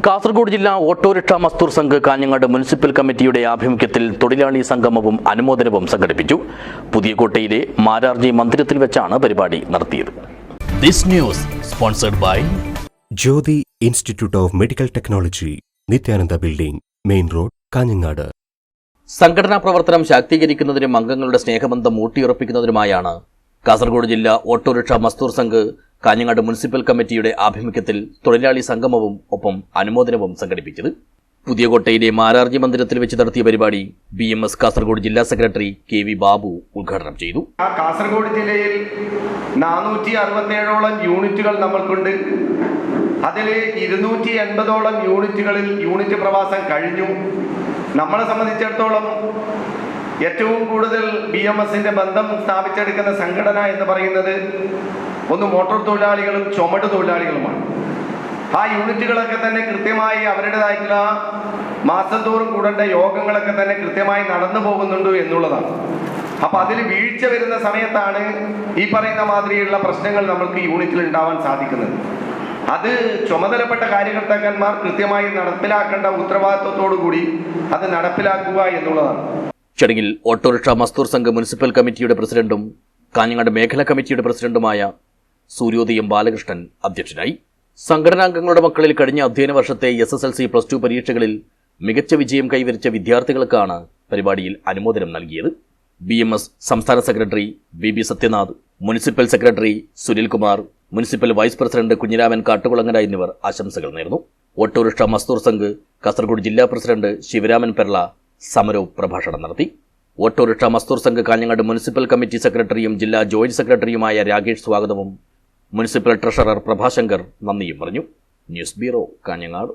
കാസർഗോഡ് ജില്ലാ autorickshaw Mazdoor Sangh Kanhangad municipal കമ്മിറ്റിയുടെ ആഭിമുഖ്യത്തിൽ തൊഴിലാളി സംഗമവും അനുമോദനവും സംഘടിപ്പിച്ചു. പുതിയകോട്ടയിലെ മാരാർജി മന്ദിരത്തിൽ വെച്ചാണ് പരിപാടി നടത്തിയത്. This news sponsored by Jyothi institute of medical technology, Nithyananda building, main road, Kanhangad. സംഘടനാ പ്രവർത്തനം ശാക്തീകരിക്കുന്നതിനും അംഗങ്ങളുടെ സ്നേഹബന്ധം ഊട്ടിയുറപ്പിക്കുന്നതിനുമായാണ് കാസർഗോഡ് ജില്ലാ ഓട്ടോറിക്ഷ മസ്ദൂർ സംഘ് കാഞ്ഞങ്ങാട് മുനിസിപ്പൽ കമ്മിറ്റിയുടെ ആഭിമുഖ്യത്തിൽ തൊഴിലാളി സംഗമവും ഒപ്പം അനുമോദനവും സംഘടിപ്പിച്ചത്. പുതിയകോട്ടയിലെ മാരാർജി മന്ദിരത്തിൽ വെച്ച് നടത്തിയ പരിപാടി BMS കാസർഗോഡ് ജില്ലാ സെക്രട്ടറി KV ബാബു ഉദ്ഘാടനം ചെയ്തു. കാസർഗോഡ് ജില്ലയിൽ 467ഓളം യൂണിറ്റുകൾ നമ്മൾക്കുണ്ട്. അതിൽ 280ഓളം യൂണിറ്റുകളിൽ യൂണിറ്റ് പ്രവാസം കഴിഞ്ഞു. നമ്മളെ സംബന്ധിച്ചിടത്തോളം ഏറ്റവും കൂടുതൽ BMSന്റെ ബന്ധം സ്ഥാപിച്ചെടുക്കുന്ന സംഘടന എന്ന് പറയുന്നത് ഒന്ന് മോട്ടോർ തൊഴിലാളികളും ചുമട് തൊഴിലാളികളുമാണ്. ആ യൂണിറ്റുകളൊക്കെ തന്നെ കൃത്യമായി അവരുടേതായിട്ടുള്ള മാസം തോറും കൂടേണ്ട യോഗങ്ങളൊക്കെ തന്നെ കൃത്യമായി നടന്നു പോകുന്നുണ്ട് എന്നുള്ളതാണ്. അപ്പം അതിൽ വീഴ്ച വരുന്ന സമയത്താണ് ഈ പറയുന്ന മാതിരിയുള്ള പ്രശ്നങ്ങൾ നമ്മൾക്ക് യൂണിറ്റിൽ ഉണ്ടാവാൻ സാധിക്കുന്നത്. അത് ചുമതലപ്പെട്ട കാര്യകർത്താക്കന്മാർ കൃത്യമായി നടപ്പിലാക്കേണ്ട ഉത്തരവാദിത്വത്തോടു കൂടി അത് നടപ്പിലാക്കുക എന്നുള്ളതാണ്. ചടങ്ങിൽ ഓട്ടോറിക്ഷ മസ്ദൂർ സംഘ് മുനിസിപ്പൽ കമ്മിറ്റിയുടെ പ്രസിഡന്റും കാഞ്ഞങ്ങാട് മേഖലാ കമ്മിറ്റിയുടെ പ്രസിഡന്റുമായ സൂര്യോദയം ബാലകൃഷ്ണൻ അധ്യക്ഷനായി. സംഘടനാംഗങ്ങളുടെ മക്കളിൽ കഴിഞ്ഞ അധ്യയന വർഷത്തെ SSLC +2 പരീക്ഷകളിൽ മികച്ച വിജയം കൈവരിച്ച വിദ്യാർത്ഥികൾക്കാണ് പരിപാടിയിൽ അനുമോദനം നൽകിയത്. BMS സംസ്ഥാന secretary VB Sathyanath, municipal secretary Sunilkumar, municipal vice president Kunhiraman Kattukulangara എന്നിവർ ആശംസകൾ നേർന്നു. ഓട്ടോറിക്ഷ മസ്ദൂർ സംഘ് കാസർഗോഡ് ജില്ലാ പ്രസിഡന്റ് ശിവരാമൻ പെർള സമരവും പ്രഭാഷണം നടത്തി. Autorickshaw Mazdoor Sangh Kanhangad municipal committee സെക്രട്ടറിയും ജില്ലാ ജോയിന്റ് സെക്രട്ടറിയുമായ രാകേഷ് സ്വാഗതവും മുനിസിപ്പൽ ട്രഷറർ പ്രഭാശങ്കർ നന്ദിയും പറഞ്ഞു. News bureau, Kanhangad.